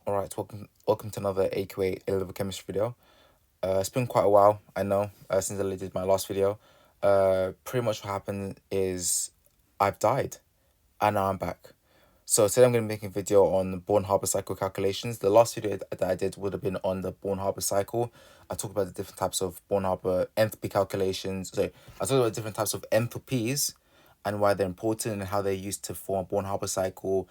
Alright, welcome to another AQA A-level chemistry video. It's been quite a while, I know, since I did my last video. Pretty much what happened is I've died, and now I'm back. So today I'm going to be making a video on the Born-Haber cycle calculations. The last video that I did would have been on the Born-Haber cycle. I talked about the different types of Born-Haber enthalpy calculations. I talked about different types of enthalpies and why they're important and how they're used to form a Born-Haber cycle.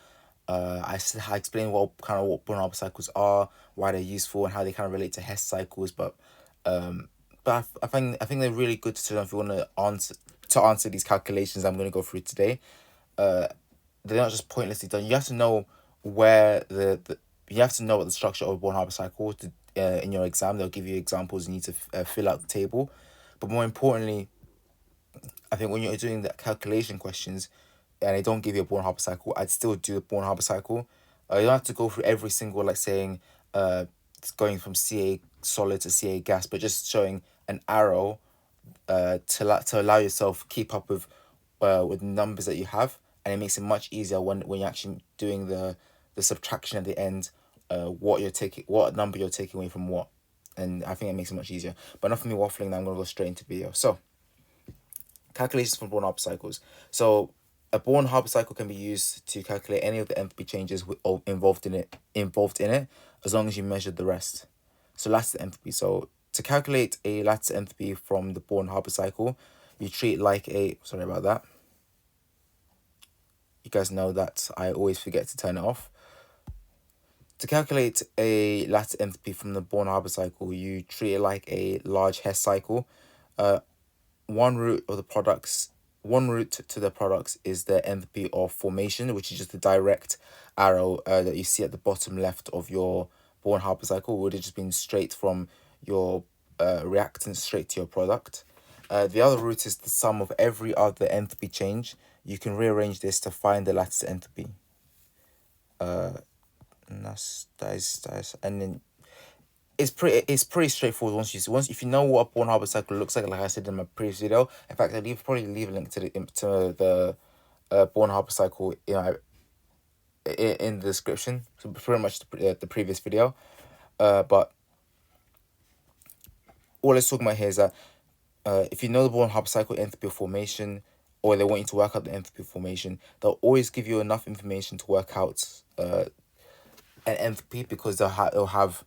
I explained what Born-Haber cycles are, why they're useful, and how they kind of relate to Hess cycles. I think they're really good to know if you want to answer these calculations I'm going to go through today. They're not just pointlessly done. You have to know where you have to know what the structure of a Born-Haber cycle to in your exam. They'll give you examples. You need to fill out the table, but more importantly, I think when you're doing the calculation questions and they don't give you a Born-Haber cycle, I'd still do the Born-Haber cycle. You don't have to go through every single, like saying, it's going from Ca solid to Ca gas, but just showing an arrow to allow yourself keep up with numbers that you have, and it makes it much easier when you're actually doing the subtraction at the end, what number you're taking away from what, and I think it makes it much easier. But enough of me waffling. Now I'm gonna go straight into the video. So calculations for Born-Haber cycles. So a Born-Haber cycle can be used to calculate any of the enthalpy changes involved in it, as long as you measured the rest. So lattice enthalpy. So to calculate a lattice enthalpy from the Born-Haber cycle, you treat it like a, sorry about that. You guys know that I always forget to turn it off. To calculate a lattice enthalpy from the Born-Haber cycle, you treat it like a large Hess cycle. One root to the products is the enthalpy of formation, which is just the direct arrow that you see at the bottom left of your Born-Haber cycle. Would have just been straight from your reactant straight to your product. The other root is the sum of every other enthalpy change. You can rearrange this to find the lattice enthalpy. And then it's pretty straightforward once if you know what a Born-Haber cycle looks like I said in my previous video. In fact, probably leave a link to the Born-Haber cycle in the description. So pretty much the previous video. But all let's talk about here is that if you know the Born-Haber cycle enthalpy of formation, or they want you to work out the enthalpy of formation, they'll always give you enough information to work out an enthalpy, because they'll have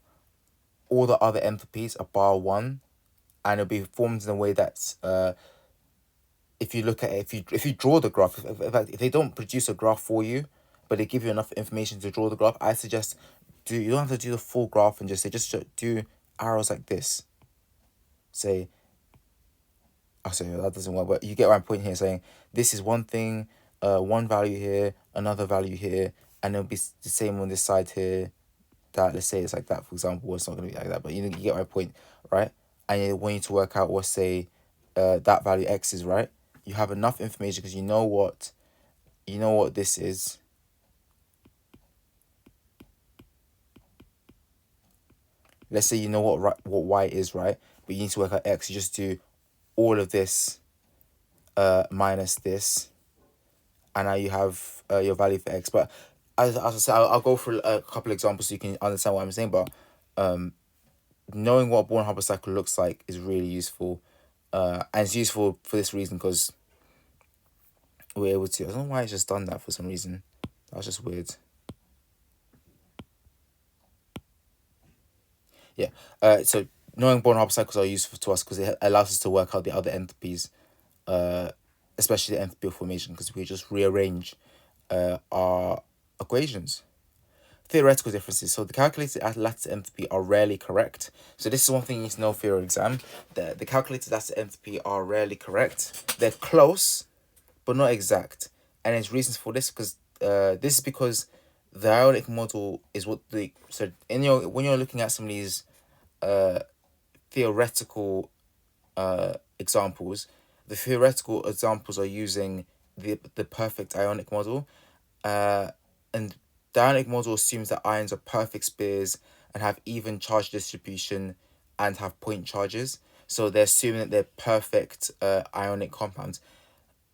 all the other enthalpies are bar one, and it'll be formed in a way that if you look at it, if you draw the graph, in fact, if they don't produce a graph for you, but they give you enough information to draw the graph, I suggest you don't have to do the full graph and just do arrows like this. Say, oh, sorry, that doesn't work, but you get my point here, saying this is one thing, one value here, another value here, and it'll be the same on this side here. That, let's say it's like that, for example. It's not going to be like that, but you get my point, right? And you want you to work out what, say, that value x is, right? You have enough information because you know what this is. Let's say you know what y is, right? But you need to work out x. You just do all of this minus this, and now you have your value for x. But as I said, I'll go through a couple of examples so you can understand what I'm saying. But knowing what a Born-Haber cycle looks like is really useful, and it's useful for this reason because we're able to. I don't know why it's just done that for some reason. That was just weird. Yeah. So knowing Born-Haber cycles are useful to us because it allows us to work out the other enthalpies, especially the enthalpy of formation, because we just rearrange our equations. Theoretical differences. So the calculated lattice enthalpy are rarely correct. So this is one thing you need to know for your exam. The calculated lattice enthalpy are rarely correct. They're close, but not exact. And there's reasons for this, because this is because the ionic model is what when you're looking at some of these theoretical examples, the theoretical examples are using the perfect ionic model, and the ionic model assumes that ions are perfect spheres and have even charge distribution and have point charges. So they're assuming that they're perfect ionic compounds.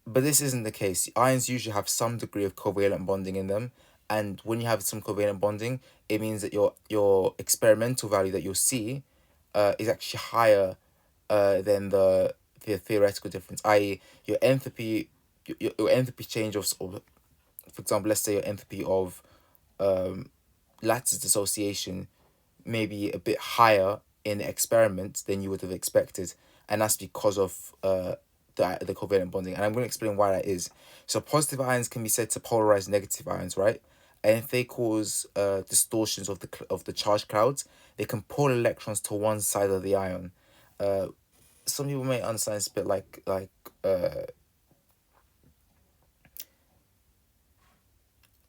But this isn't the case. Ions usually have some degree of covalent bonding in them, And when you have some covalent bonding, it means that your experimental value that you'll see is actually higher than the theoretical difference, i.e. your enthalpy, your enthalpy change of, for example, let's say your enthalpy of lattice dissociation may be a bit higher in the experiment than you would have expected, and that's because of the covalent bonding. And I'm going to explain why that is. So positive ions can be said to polarize negative ions, right? And if they cause distortions of the charge clouds, they can pull electrons to one side of the ion. Some people may understand it's a bit like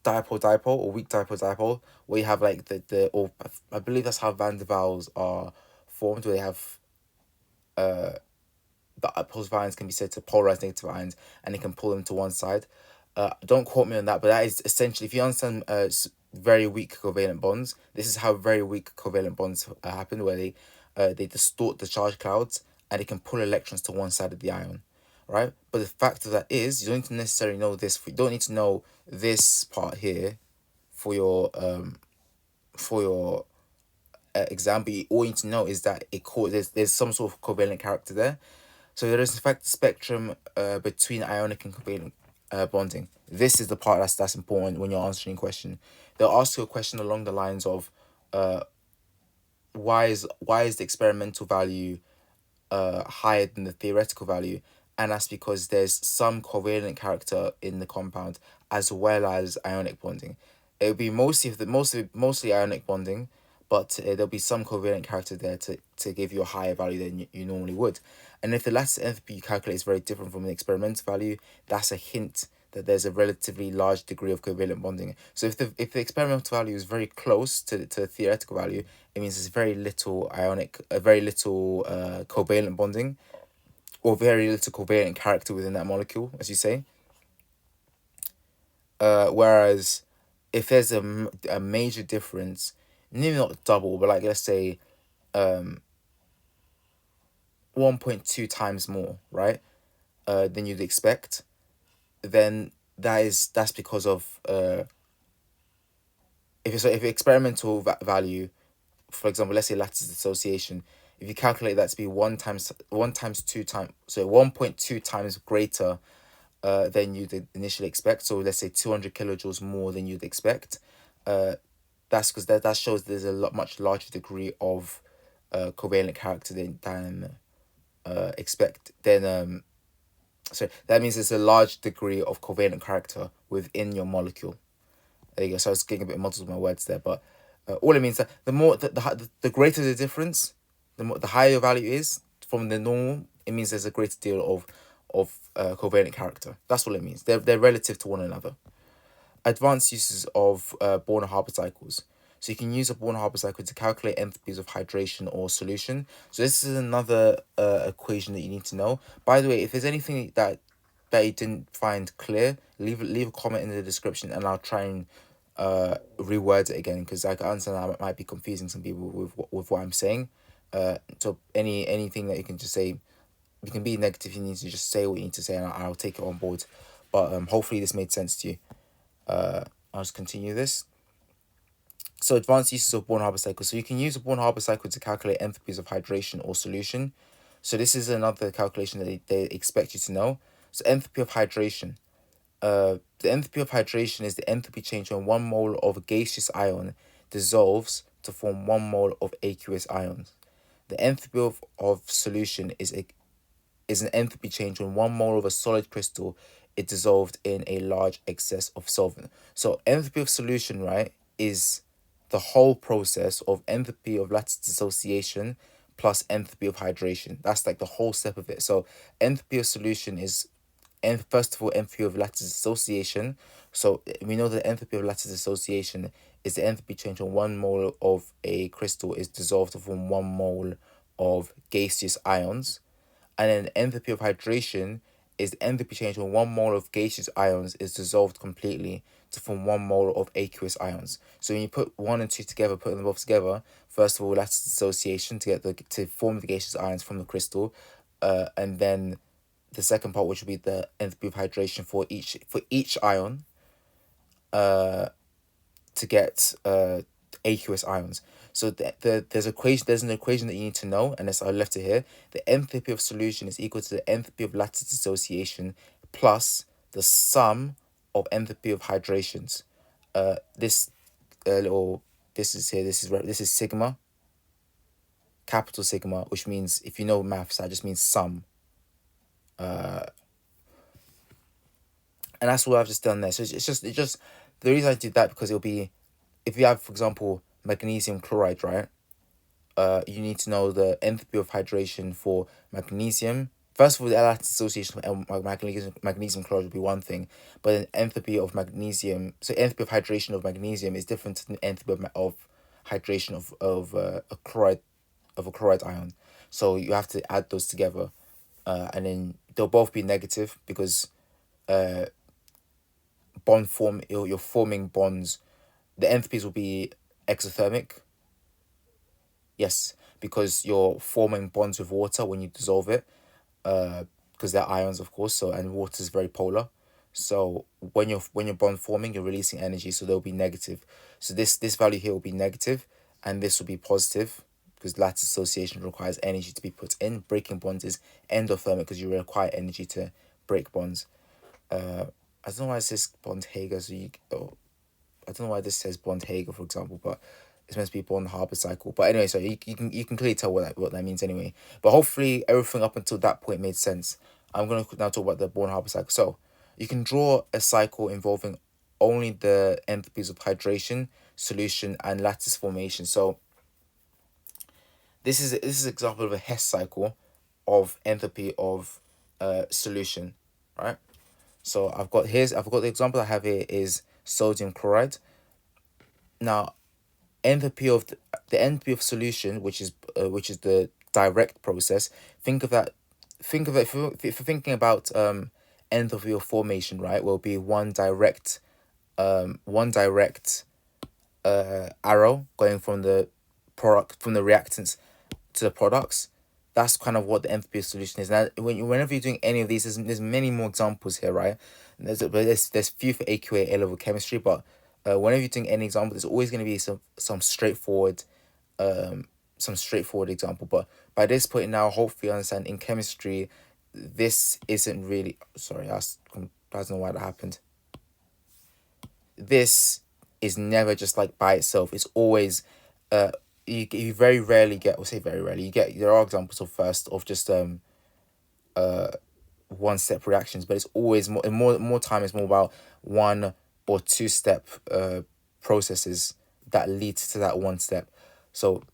dipole dipole or weak dipole dipole, where you have like the or I believe that's how Van der Waals are formed, where they have the positive ions can be said to polarize negative ions, and they can pull them to one side. Don't quote me on that, but that is essentially, if you understand very weak covalent bonds, this is how very weak covalent bonds happen, where they distort the charge clouds and they can pull electrons to one side of the ion, right? But the fact of that is, you don't need to necessarily know this. You don't need to know this part here for your exam. But all you need to know is that there's some sort of covalent character there. So there is in fact a spectrum between ionic and covalent bonding. This is the part that's important when you're answering a question. They'll ask you a question along the lines of why is the experimental value higher than the theoretical value, and that's because there's some covalent character in the compound as well as ionic bonding. It would be mostly ionic bonding, but there'll be some covalent character there to give you a higher value than you normally would. And if the lattice enthalpy you calculate is very different from the experimental value, that's a hint that there's a relatively large degree of covalent bonding. So if the experimental value is very close to the theoretical value, it means there's very little covalent bonding, or very little covalent character within that molecule, as you say. Whereas if there's a major difference, maybe not double, but like let's say 1.2 times more, right? Than you'd expect, then that's because of if experimental value, for example, let's say lattice dissociation, if you calculate that to be 1.2 times greater than you'd initially expect, so let's say 200 kilojoules more than you'd expect, that's because that shows there's a much larger degree of covalent character than expect then so that means there's a large degree of covalent character within your molecule. There you go. So I was getting a bit muddled with my words there, but all it means that the greater the difference, the higher your value is from the normal. It means there's a greater deal of covalent character. That's all it means. They're relative to one another. Advanced uses of Born-Haber cycles. So you can use a Born-Haber cycle to calculate enthalpies of hydration or solution. So this is another equation that you need to know. By the way, if there's anything that you didn't find clear, leave a comment in the description, and I'll try and reword it again, because I can understand that might be confusing some people with what I'm saying. So anything that you can just say, you can be negative. You need to just say what you need to say, and I'll take it on board. But hopefully this made sense to you. I'll just continue this. So advanced uses of Born-Haber cycle. So you can use a Born-Haber cycle to calculate enthalpies of hydration or solution. So this is another calculation that they expect you to know. So enthalpy of hydration. The enthalpy of hydration is the enthalpy change when 1 mole of a gaseous ion dissolves to form 1 mole of aqueous ions. The enthalpy of solution is an enthalpy change when 1 mole of a solid crystal is dissolved in a large excess of solvent. So enthalpy of solution, right, is the whole process of enthalpy of lattice dissociation plus enthalpy of hydration. That's like the whole step of it. So enthalpy of solution is, and first of all, enthalpy of lattice dissociation. So we know that enthalpy of lattice dissociation is the enthalpy change when 1 mole of a crystal is dissolved to form 1 mole of gaseous ions. And then enthalpy of hydration is the enthalpy change when 1 mole of gaseous ions is dissolved completely to form 1 mole of aqueous ions. So when you put 1 and 2 together, put them both together, first of all, lattice dissociation to form the gaseous ions from the crystal, and then the second part, which would be the enthalpy of hydration for each ion, to get aqueous ions. So there's an equation that you need to know, and I left it here. The enthalpy of solution is equal to the enthalpy of lattice dissociation plus the sum of enthalpy of hydrations. This little this is here. This is sigma, capital sigma, which means, if you know maths, that just means sum. And that's what I've just done there. So it's just the reason I did that, because it'll be, if you have, for example, magnesium chloride, right? You need to know the enthalpy of hydration for magnesium. First of all, the lattice association of magnesium chloride would be one thing, but then enthalpy of magnesium, so enthalpy of hydration of magnesium is different to the enthalpy of hydration of a chloride ion. So you have to add those together, and then they'll both be negative, because you're forming bonds. The enthalpies will be exothermic. Yes, because you're forming bonds with water when you dissolve it, because they're ions, of course. So, and water is very polar. So when you're bond forming, you're releasing energy, so they'll be negative. So this value here will be negative, and this will be positive, because lattice association requires energy to be put in. Breaking bonds is endothermic, because you require energy to break bonds. I don't know why it says Bond-Hager, I don't know why this says Bond-Hager, for example, but it's meant to be Born-Haber cycle. But anyway, so you can clearly tell what that means anyway. But hopefully everything up until that point made sense. I'm going to now talk about the Born-Haber cycle. So you can draw a cycle involving only the enthalpies of hydration, solution, and lattice formation. So this is an example of a Hess cycle of enthalpy of solution, right? So I've got the example I have here is sodium chloride. Now, enthalpy of the enthalpy of solution, which is the direct process. Think of that. Think of it, if you're thinking about enthalpy of formation, right? Will be one direct arrow going from the reactants to the products. That's kind of what the enthalpy of solution is. Now, whenever you're doing any of these, there's many more examples here, right? There's few for AQA A-level chemistry, but whenever you're doing any example, there's always going to be some straightforward example. But by this point now, hopefully you understand, in chemistry, this isn't really, sorry, I don't know why that happened. This is never just like by itself. It's always you very rarely get, or say very rarely, there are examples of just one step reactions, but it's always more time is more about one or two step processes that lead to that one step. So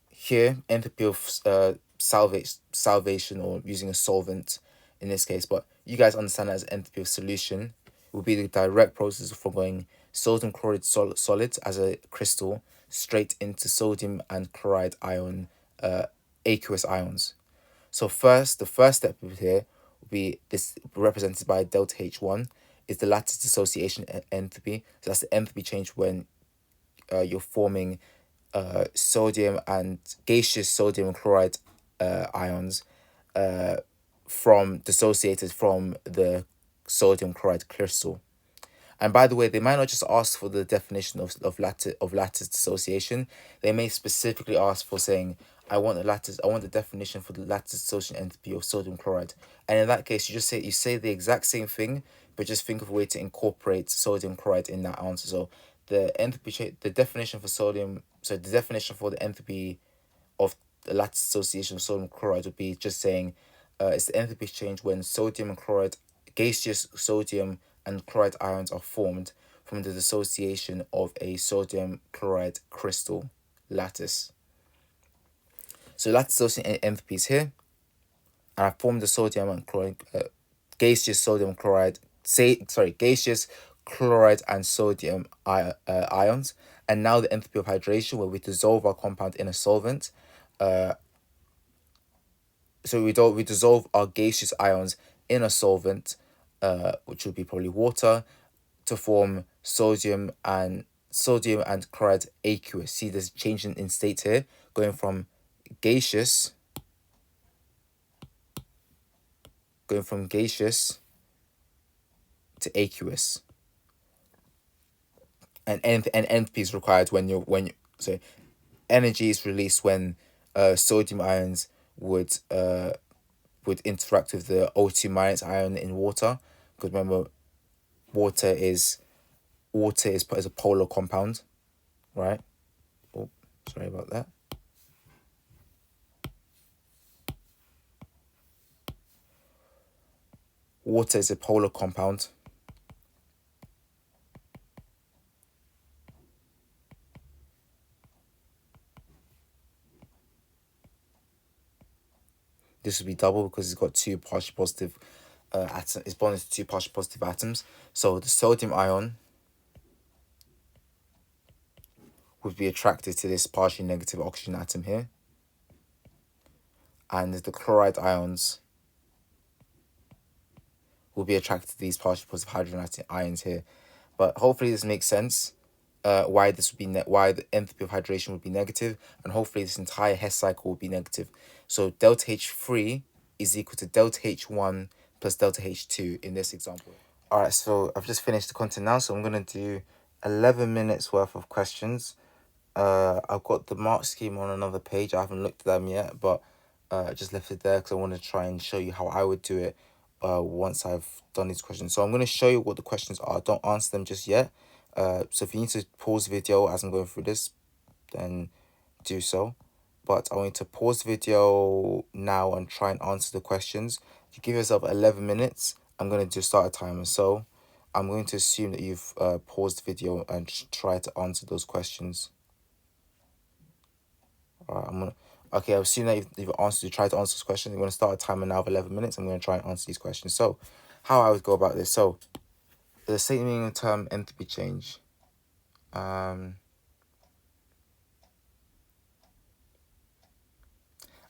here, enthalpy of salvation, or using a solvent in this case, but you guys understand that as enthalpy of solution will be the direct process from going sodium chloride solid as a crystal straight into sodium and chloride ion aqueous ions. So the first step here will be this, represented by delta H1, is the lattice dissociation enthalpy. So that's the enthalpy change when you're forming sodium and gaseous sodium chloride ions dissociated from the sodium chloride crystal. And by the way, they might not just ask for the definition of lattice dissociation. They may specifically ask for saying, I want the definition for the lattice dissociation enthalpy of sodium chloride. And in that case, you say the exact same thing, but just think of a way to incorporate sodium chloride in that answer. So the definition for the enthalpy of the lattice dissociation of sodium chloride would be just saying it's the enthalpy change when sodium and chloride, gaseous sodium and chloride ions are formed from the dissociation of a sodium chloride crystal lattice. So lattice dissociation enthalpy is here, and I formed the sodium and chloride, gaseous sodium chloride, gaseous chloride and sodium ions, and now the enthalpy of hydration, where we dissolve our compound in a solvent. So we dissolve our gaseous ions in a solvent, which would be probably water, to form sodium and chloride aqueous. See, there's change in state here, going from gaseous to aqueous. and enthalpy is required so energy is released when sodium ions would interact with the O2 minus ion in water, because remember, water is is a polar compound, right? Oh, sorry about that. Water is a polar compound. This would be double because it's got two partially positive atoms. It's bonded to two partially positive atoms. So the sodium ion would be attracted to this partially negative oxygen atom here, and the chloride ions will be attracted to these partially positive hydrogen ions here. But hopefully this makes sense. Why this would be why the enthalpy of hydration would be negative, and hopefully this entire Hess cycle would be negative. So delta H3 is equal to delta H1 plus delta H2 in this example. All right, so I've just finished the content now, so I'm gonna do 11 minutes worth of questions. I've got the mark scheme on another page. I haven't looked at them yet, but I just left it there because I want to try and show you how I would do it once I've done these questions. So I'm going to show you what the questions are. Don't answer them just yet. So if you need to pause the video as I'm going through this, then do so. But I want you to pause the video now and try and answer the questions. You give yourself 11 minutes. I'm going to do start a timer. So I'm going to assume that you've paused the video and try to answer those questions. Okay, I've seen that you've tried to answer this question. I'm going to start a timer now of 11 minutes. I'm going to try and answer these questions. So, how I would go about this. So, the statement term enthalpy change. I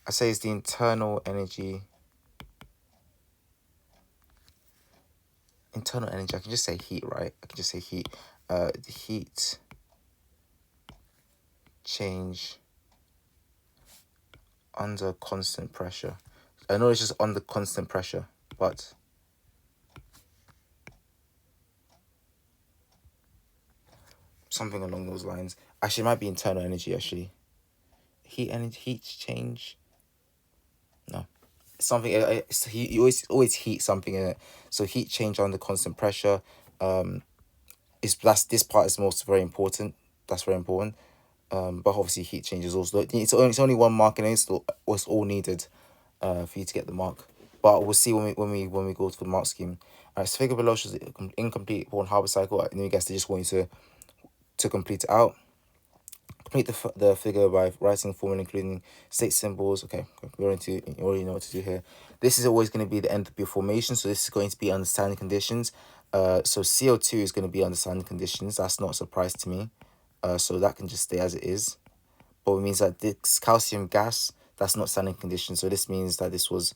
say it's the internal energy. Internal energy, I can just say heat, right? I can just say heat. The heat change under constant pressure. I know it's just under constant pressure, but something along those lines. Actually, it might be internal energy, actually. Heat change. No. Something, you always heat something in it. So heat change under constant pressure. This part is very important. That's very important. But obviously heat change is also, it's only one mark, and it's all needed for you to get the mark. But we'll see when we go to the mark scheme. Alright, so figure below shows the incomplete Born Haber cycle. And then I guess they just want you to complete it out. Complete the figure by writing formula including state symbols. Okay, you already know what to do here. This is always going to be the enthalpy of formation, so this is going to be under standard conditions. So CO2 is going to be under standard conditions. That's not a surprise to me. So that can just stay as it is. But it means that this calcium gas, that's not standard conditions. So this means that this was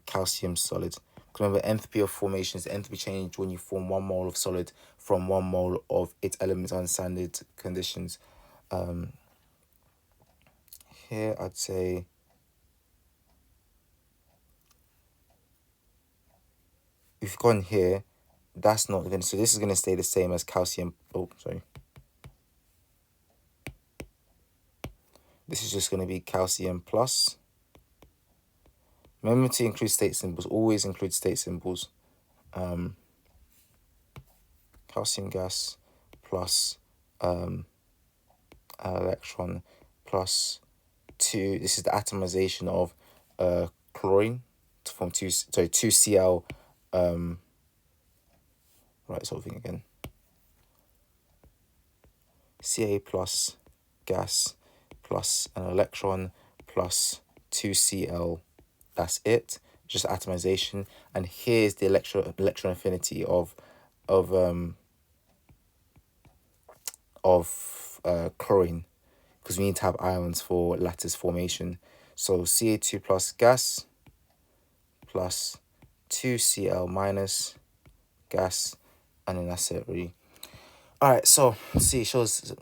calcium solid. Remember, enthalpy of formation is the enthalpy change when you form 1 mole of solid from 1 mole of its elements under standard conditions. Here I'd say if you've gone here, that's not going to, so this is going to stay the same as calcium. Oh, sorry. This is just going to be calcium plus. Remember to include state symbols. Always include state symbols. Calcium gas plus electron plus 2. This is the atomization of chlorine to form 2Cl. Right, this whole thing again. Ca plus gas plus an electron plus 2Cl. That's it. Just atomization. And here's the electron affinity of chlorine, because we need to have ions for lattice formation. So Ca2 plus gas plus 2Cl minus gas, and then that's it really. All right, so see, it shows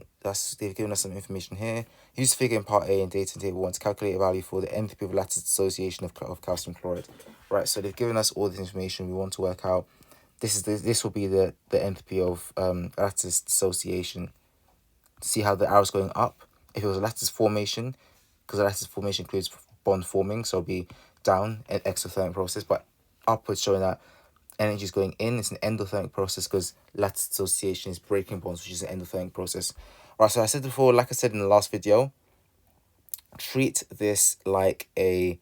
they've given us some information here. Use the figure in part A in data table 1 to calculate a value for the enthalpy of lattice dissociation of calcium chloride. Right, so they've given us all the information we want to work out. this will be the enthalpy of lattice dissociation. See how the arrow's going up. If it was a lattice formation, because a lattice formation includes bond forming, so it'll be down an exothermic process, but upwards showing that energy is going in. It's an endothermic process because lattice dissociation is breaking bonds, which is an endothermic process. Right, so I said before, like I said in the last video, treat this like a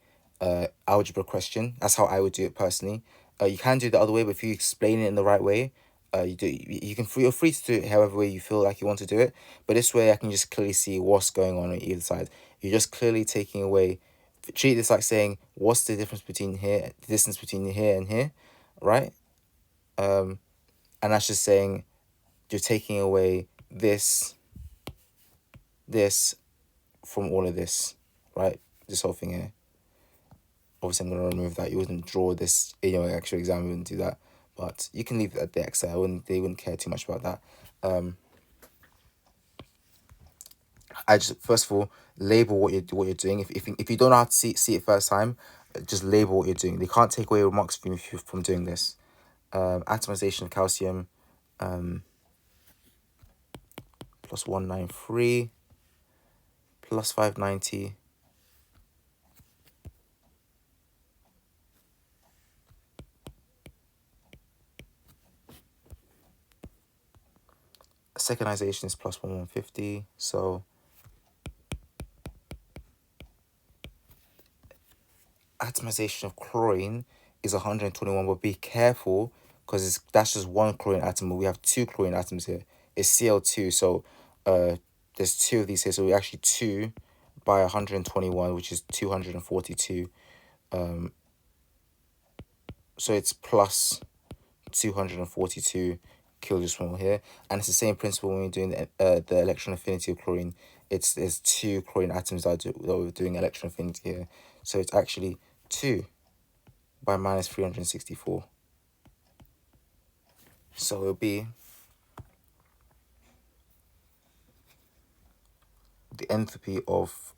algebra question. That's how I would do it personally. You can do it the other way, but if you explain it in the right way, you're free to do it however way you feel like you want to do it. But this way I can just clearly see what's going on either side. You're just clearly taking away, treat this like saying, what's the difference between here, the distance between here and here, right? And that's just saying you're taking away this from all of this, right? This whole thing here. Obviously, I'm going to remove that. You wouldn't draw this in your actual exam. You wouldn't do that. But you can leave it at the Excel. They wouldn't care too much about that. I just, first of all, label what you're doing. If you don't know how to see it first time, just label what you're doing. They can't take away remarks from doing this. Atomization of calcium, plus 193, plus 590. Secondization is plus 150. So atomization of chlorine is 121, but be careful because that's just one chlorine atom. We have two chlorine atoms here. It's Cl2, so there's two of these here. So we actually 2 by 121, which is 242. So it's plus 242 kilojoules per mole here, and it's the same principle when we're doing the electron affinity of chlorine. There's two chlorine atoms that we're doing electron affinity here, so it's actually 2 by minus 364. So it'll be the enthalpy of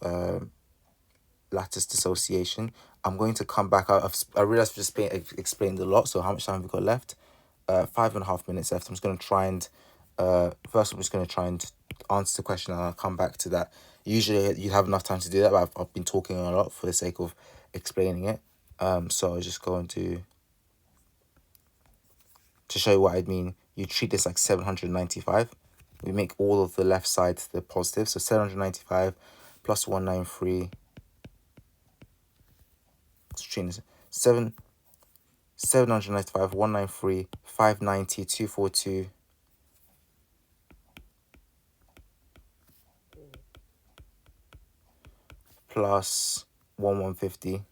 lattice dissociation. I'm going to come back. I realized I've just explained a lot. So how much time have we got left? 5.5 minutes left. I'm just going to try and first I'm just going to try and answer the question, and I'll come back to that. Usually you have enough time to do that, but I've been talking a lot for the sake of explaining it. So I'll just go into to show you what I mean. You treat this like 795. We make all of the left side the positive. So 795 plus 193. Treating 795, 193, 590, 242. Plus 150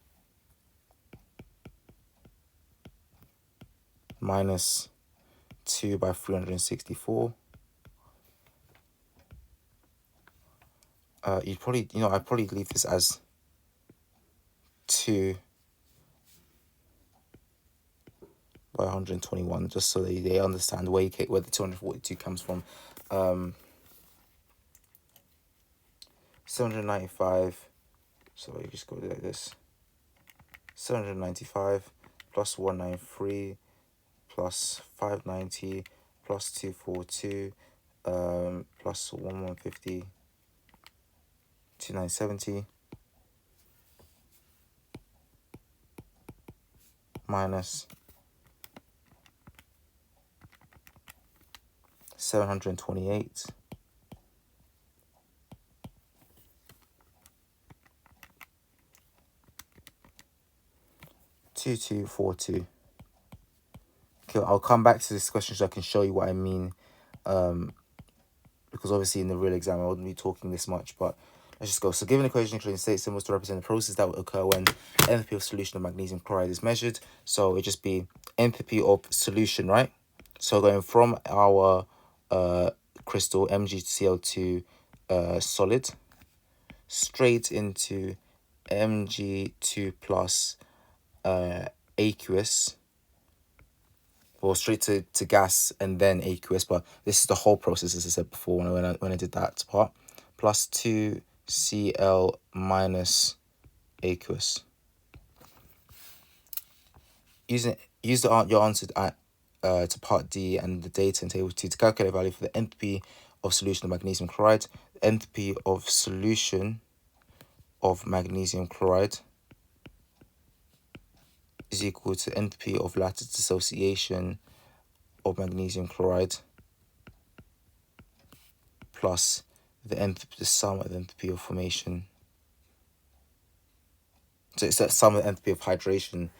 minus 2 by 364. I'd probably leave this as 2 by 121, just so they understand where the 242 comes from. 795. So you just go like this. 795 plus 193 plus 590 plus 242 plus 150 2970 minus 728 2242. Okay, I'll come back to this question so I can show you what I mean, because obviously in the real exam I wouldn't be talking this much, but let's just go. So given equation including state symbols to represent the process that will occur when enthalpy of solution of magnesium chloride is measured. So it just be enthalpy of solution, right? So going from our crystal MgCl2 solid straight into Mg2 plus aqueous, or straight to gas and then aqueous, but this is the whole process as I said before when I did that part, plus 2Cl minus aqueous. Use your answer to part D and the data in table 2 to calculate value for the enthalpy of solution of magnesium chloride. The enthalpy of solution of magnesium chloride is equal to enthalpy of lattice dissociation of magnesium chloride plus the sum of the enthalpy of formation. So it's that sum of the enthalpy of hydration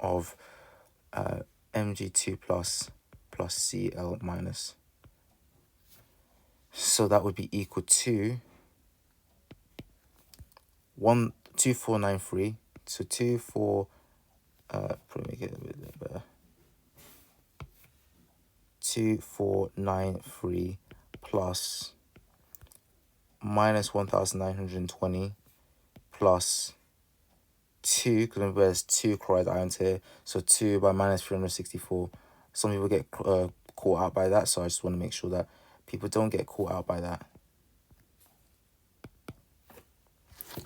of Mg2 plus Cl minus. So that would be equal to 2493. So probably make it a bit better. 2493 plus minus 1920 plus 2, because remember there's 2 chloride ions here, so 2 by minus 364. Some people get caught out by that, so I just want to make sure that people don't get caught out by that.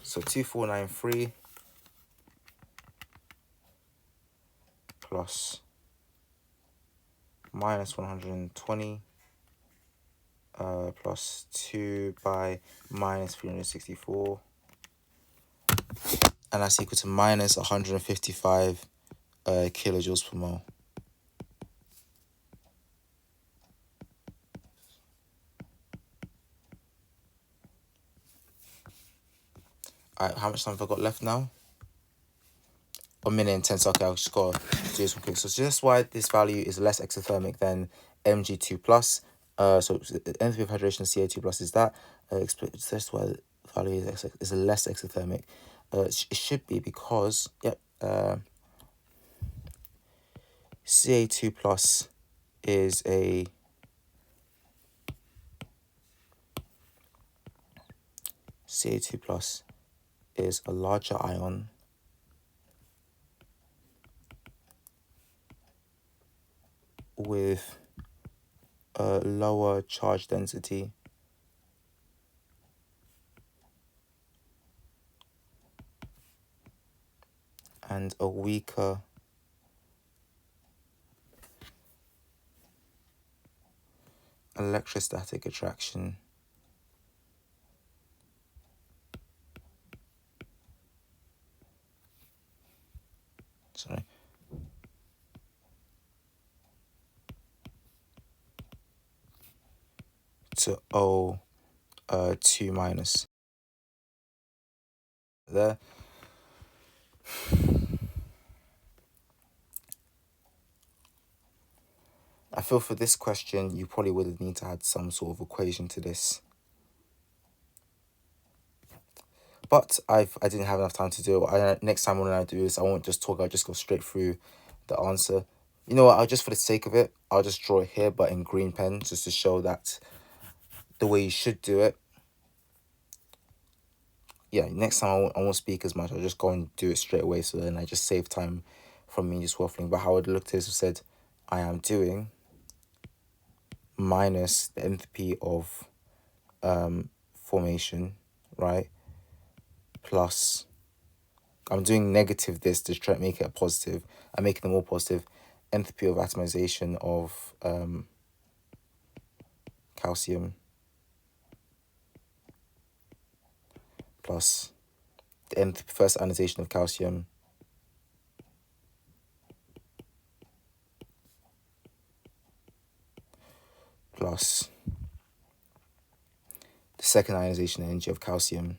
So 2493 plus minus 120 plus 2 by minus 364, and that's equal to minus 155 kilojoules per mole. Alright, how much time have I got left now? 1 minute and 10 seconds. Okay, I'll just go do this real quick. So just why this value is less exothermic than Mg2 plus. So the enthalpy of hydration of Ca2 plus is that. That's why the value is less exothermic. It should be because Ca2 plus is a Ca2 plus is a larger ion with a lower charge density and a weaker electrostatic attraction to O2 minus. There. I feel for this question, you probably would have need to add some sort of equation to this. But I didn't have enough time to do it. Next time when I do this, I won't just talk. I'll just go straight through the answer. You know what? I'll just, for the sake of it, I'll just draw it here, but in green pen, just to show that the way you should do it. Yeah, next time I won't speak as much. I'll just go and do it straight away, so then I just save time from me just waffling. But how I looked at this and said, I am doing minus the enthalpy of formation, right? Plus, I'm doing negative this to try to make it a positive. I'm making them all positive. Enthalpy of atomization of calcium plus the first ionization of calcium plus the second ionization energy of calcium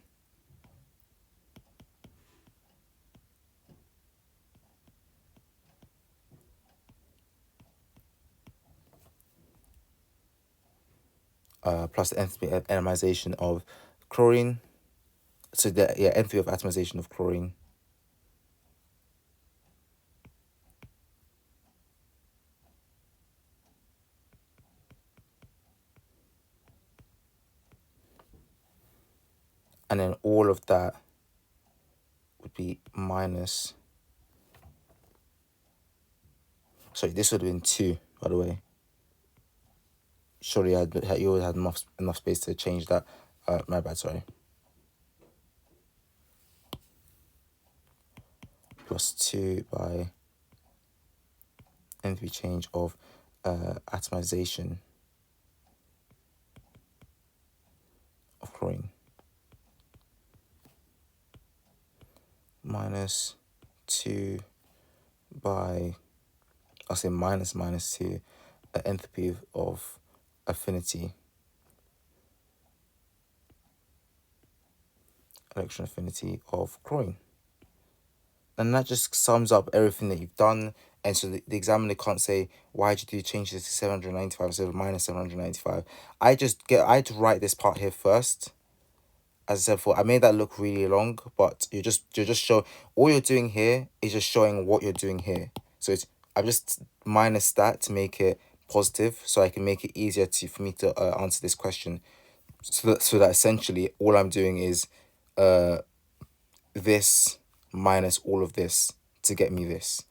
plus the enthalpy of atomization of chlorine. So the enthalpy of atomization of chlorine and then all of that would be minus. Sorry, this would have been 2, by the way. Surely you would have enough space to change that. My bad, sorry. plus 2 by enthalpy change of atomization of chlorine minus 2 by, I'll say minus 2 enthalpy of affinity, electron affinity of chlorine. And that just sums up everything that you've done. And so the examiner can't say, why did you change this to 795 instead of minus 795? I had to write this part here first. As I said before, I made that look really long, but you're just showing, all you're doing here is just showing what you're doing here. So I've just minus that to make it positive, so I can make it easier for me to answer this question. So that essentially all I'm doing is this minus all of this to get me this.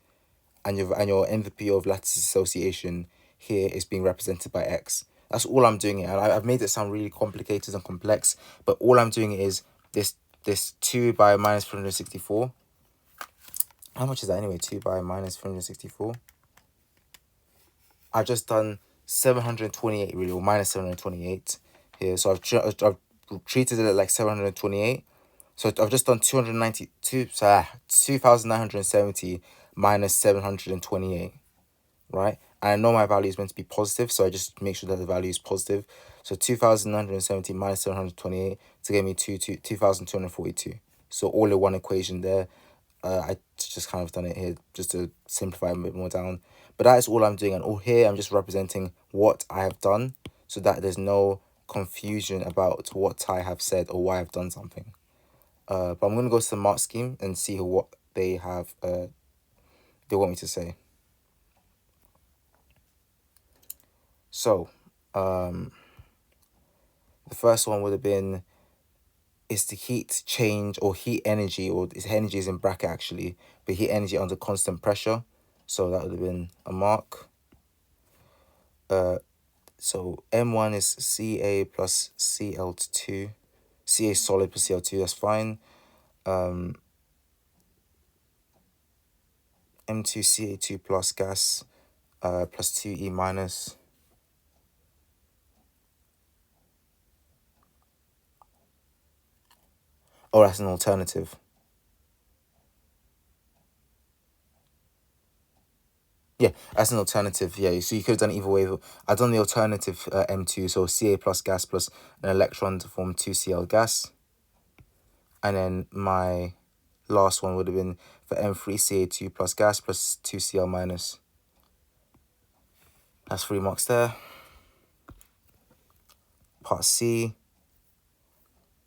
And your enthalpy of lattice association here is being represented by X. That's all I'm doing here. And I've made it sound really complicated and complex, but all I'm doing is this 2 by minus 364. How much is that anyway? 2 by minus 364. I've just done 728 really, or minus 728 here. So I've treated it like 728. So I've just done 2,970 minus 728, right? And I know my value is meant to be positive, so I just make sure that the value is positive. So 2,970 minus 728 to get me 2,242. So all in one equation there. I just kind of done it here just to simplify a bit more down. But that is all I'm doing. And all here, I'm just representing what I have done so that there's no confusion about what I have said or why I've done something. But I'm going to go to the mark scheme and see what they have, they want me to say. So, the first one would have been, is the heat change or heat energy, or its energy is in bracket actually, but heat energy under constant pressure. So that would have been a mark. So M1 is Ca plus Cl2. Ca solid plus Cl2, that's fine. M2 Ca2 plus gas plus 2E minus. Oh, that's an alternative. Yeah, that's an alternative. Yeah, so you could have done it either way. I've done the alternative M2, so Ca plus gas plus an electron to form 2Cl gas. And then my last one would have been for M3 Ca2 plus gas plus 2Cl minus. That's 3 marks there. Part C.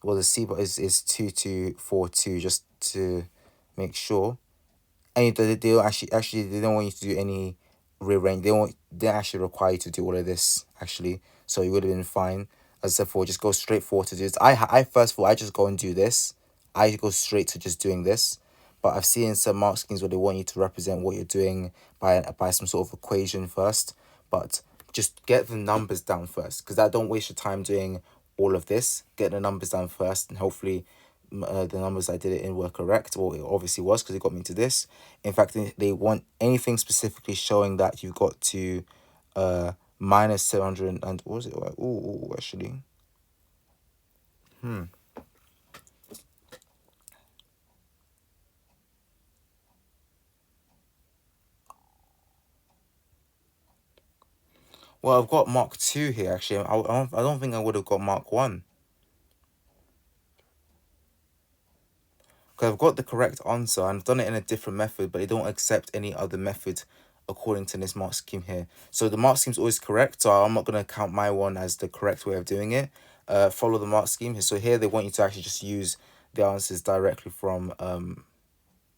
Well, the C is 2242, just to make sure. And they don't actually they don't want you to do any rearrange. They don't actually require you to do all of this actually. So you would have been fine. As I said before, just go straight forward to do this. I first of all, I just go and do this. I go straight to just doing this. But I've seen some mark schemes where they want you to represent what you're doing by some sort of equation first. But just get the numbers down first, because I don't waste your time doing all of this. Get the numbers down first, and hopefully the numbers I did it in were correct. Well, it obviously was, because it got me to this. In fact, they want anything specifically showing that you've got to minus 700 and what was it? Oh, actually. Well, I've got Mark 2 here, actually. I don't think I would have got Mark 1. Because I've got the correct answer, and I've done it in a different method, but they don't accept any other method according to this mark scheme here. So the mark scheme is always correct, so I'm not going to count my one as the correct way of doing it. Follow the mark scheme. So here they want you to actually just use the answers directly from...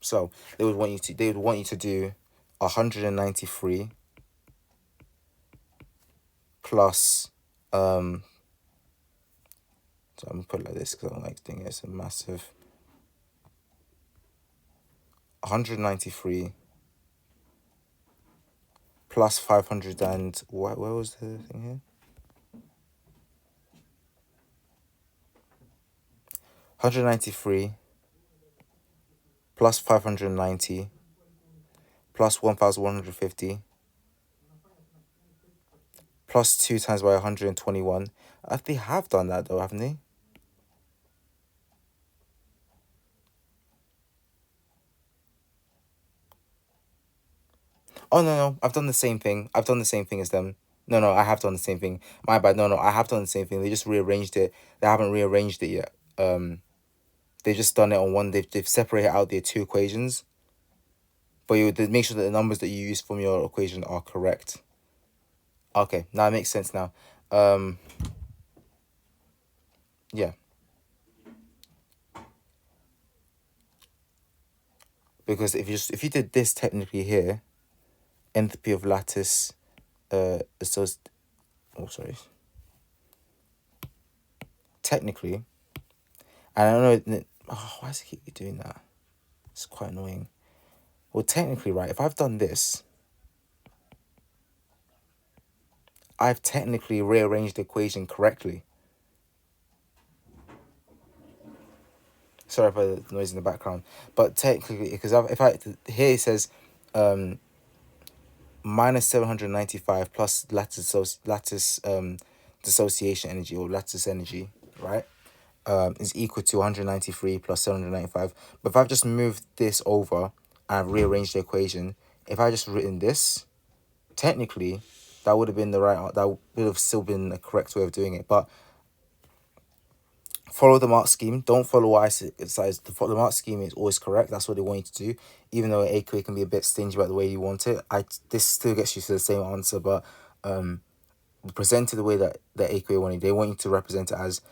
So they would want you to do 193 plus... so I'm going to put it like this because I don't like doing it. It's a massive... 193 plus 500 and... Where was the thing here? 193 plus 590 plus 1,150 plus 2 times by 121. They have done that though, haven't they? Oh, no, I've done the same thing. I've done the same thing as them. No, I have done the same thing. My bad. No, I have done the same thing. They just rearranged it. They haven't rearranged it yet. They've just done it on one. They've separated out their two equations. But you would make sure that the numbers that you use from your equation are correct. Okay, now it makes sense now. Yeah. Because if you did this technically here, enthalpy of lattice, so oh sorry. Technically, and I don't know. Oh, why does it keep doing that? It's quite annoying. Well, technically, right, if I've done this, I've technically rearranged the equation correctly. Sorry for the noise in the background. But technically, because here it says minus 795 plus lattice dissociation energy or lattice energy, right? Is equal to 193 plus 795. But if I've just moved this over and I've rearranged the equation, if I just written this, technically, that would have been that would have still been the correct way of doing it. But follow the mark scheme. Don't follow what I say. The mark scheme is always correct. That's what they want you to do. Even though AQA can be a bit stingy about the way you want it, this still gets you to the same answer. But present it the way that the AQA wanted. They want you to represent it as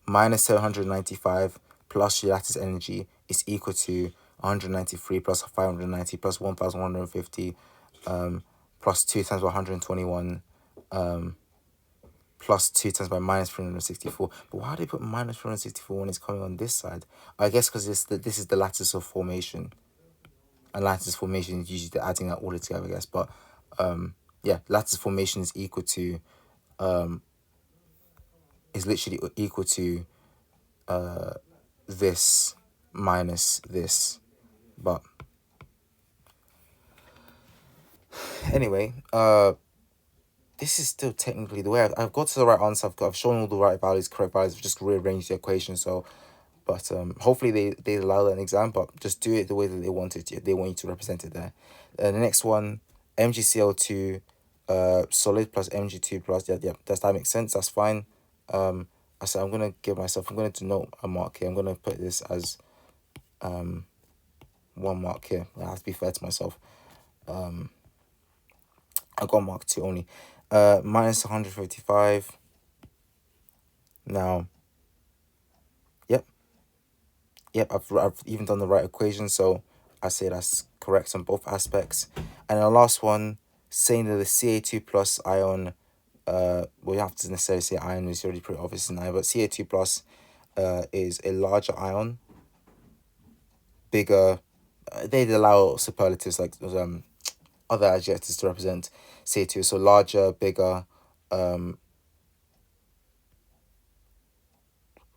minus 795 plus your lattice energy is equal to 193 plus 590 plus 1,150 plus 2 times by 121 plus 2 times by minus 364. But why do they put minus 364 when it's coming on this side? I guess because this is the lattice of formation. And lattice formation is usually adding that all together, I guess. But yeah, lattice formation is equal to is literally equal to this minus this. But anyway, this is still technically the way I've got to the right answer. I've shown all the right values, correct values. I've just rearranged the equation. So, but hopefully they allow that in exam. But just do it the way that they want it to. They want you to represent it there. The next one, MgCl2, solid plus Mg2 plus. Yeah, that makes sense. That's fine. I said I'm gonna denote a mark here. I'm gonna put this as 1 mark here. I have to be fair to myself. I got mark 2 only. Minus 155. Now, yep, I've even done the right equation, so I say that's correct on both aspects. And the last one, saying that the Ca2 plus ion, well, you have to necessarily say ion, is already pretty obvious now, but Ca2 plus is a larger ion, bigger. They'd allow superlatives like other adjectives to represent Ca2, so larger, bigger, the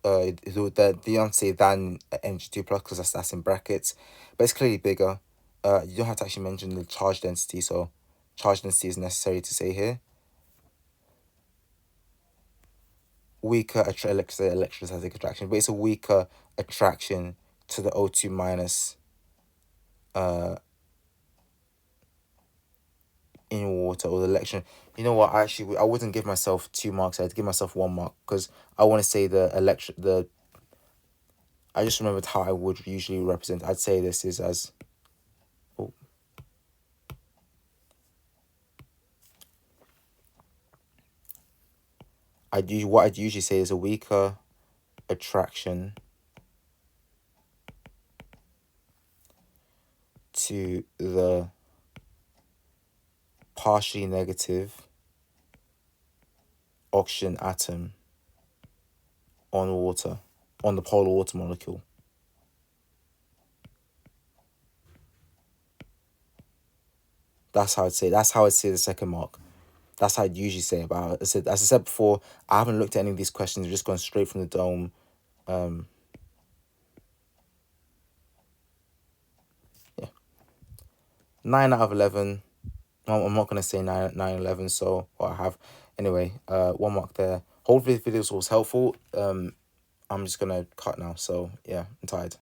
you don't say than Mg2 plus because that's in brackets, but it's clearly bigger. You don't have to actually mention the charge density, so charge density is necessary to say here. Weaker electrostatic attraction, but it's a weaker attraction to the O2 minus in water, or the electron. You know what? I wouldn't give myself 2 marks. I'd give myself 1 mark because I want to say I just remembered how I would usually represent. I'd say this is as. Oh. What I'd usually say is a weaker attraction to the partially negative oxygen atom on water, on the polar water molecule. That's how I'd say. That's how I'd say the second mark. That's how I'd usually say about it. As I said before, I haven't looked at any of these questions. I've just gone straight from the dome. 9 out of 11. I'm not gonna say 9/11. So what I have anyway. 1 mark there. Hopefully, this video was helpful. I'm just gonna cut now. So yeah, I'm tired.